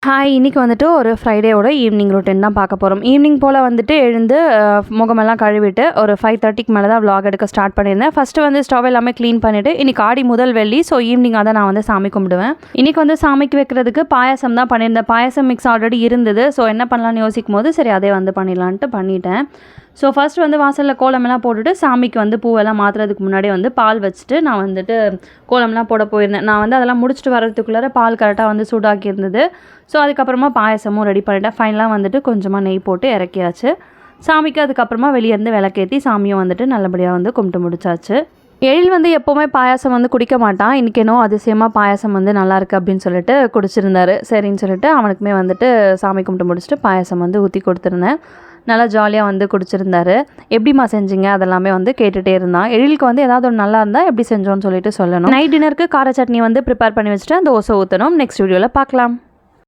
Hi! இன்னைக்கு வந்துட்டு ஒரு ஃப்ரைடேவோட ஈவினிங் ரொட்டீன் தான் பார்க்க போகிறோம். ஈவினிங் போல் வந்துட்டு எழுந்து முகமெல்லாம் கழுவிட்டு ஒரு 5:30க்கு மேலே தான் விலாக் எடுக்க ஸ்டார்ட் பண்ணியிருந்தேன். ஃபஸ்ட்டு வந்து ஸ்டவ் எல்லாமே க்ளீன் பண்ணிவிட்டு, இன்றைக்கி ஆடி முதல் வெள்ளி, ஸோ ஈவினிங்காக தான் நான் வந்து சாமி கும்பிடுவேன். இன்றைக்கி வந்து சாமிக்கு வைக்கிறதுக்கு பாயாசம் தான் பண்ணியிருந்தேன். பாயாசம் மிக்ஸ் ஆல்ரெடி இருந்தது. ஸோ என்ன பண்ணலான்னு யோசிக்கும் போது சரி அதே வந்து பண்ணிடலான்ட்டு பண்ணிட்டேன். ஸோ ஃபஸ்ட்டு வந்து வாசலில் கோலமெல்லாம் போட்டுட்டு சாமிக்கு வந்து பூவெல்லாம் மாற்றுறதுக்கு முன்னாடி வந்து பால் வச்சுட்டு நான் வந்துட்டு கோலம்லாம் போட போயிருந்தேன். நான் வந்து அதெல்லாம் முடிச்சுட்டு வரதுக்குள்ளார பால் கரெக்டாக வந்து சூடாக்கி இருந்தது. ஸோ அதுக்கப்புறமா பாயசமும் ரெடி பண்ணிட்டேன். ஃபைனலாக வந்துட்டு கொஞ்சமாக நெய் போட்டு இறக்கியாச்சு. சாமிக்கு அதுக்கப்புறமா வெளியேருந்து விளக்கேற்றி சாமியும் வந்துட்டு நல்லபடியாக வந்து கும்பிட்டு முடிச்சாச்சு. எழில் வந்து எப்போவுமே பாயாசம் வந்து குடிக்க மாட்டான். இன்றைக்கி என்னோ அதிசயமாக பாயாசம் வந்து நல்லாயிருக்கு அப்படின்னு சொல்லிட்டு குடிச்சிருந்தாரு. சரின்னு சொல்லிட்டு அவனுக்குமே வந்துட்டு சாமி கும்பிட்டு முடிச்சுட்டு பாயாசம் வந்து ஊற்றி கொடுத்துருந்தேன். நல்லா ஜாலியாக வந்து குடிச்சிருந்தாரு. எப்படிம்மா செஞ்சீங்க அதெல்லாமே வந்து கேட்டுகிட்டே இருந்தான். எழிலுக்கு வந்து ஏதாவது ஒன்று நல்லா இருந்தால் எப்படி செஞ்சோன்னு சொல்லிட்டு சொல்லணும். நைட் டின்னருக்கு கார சட்னி வந்து ப்ரிப்பேர் பண்ணி வச்சுட்டு தோசை ஊற்றணும். நெக்ஸ்ட் வீடியோவில் பார்க்கலாம்.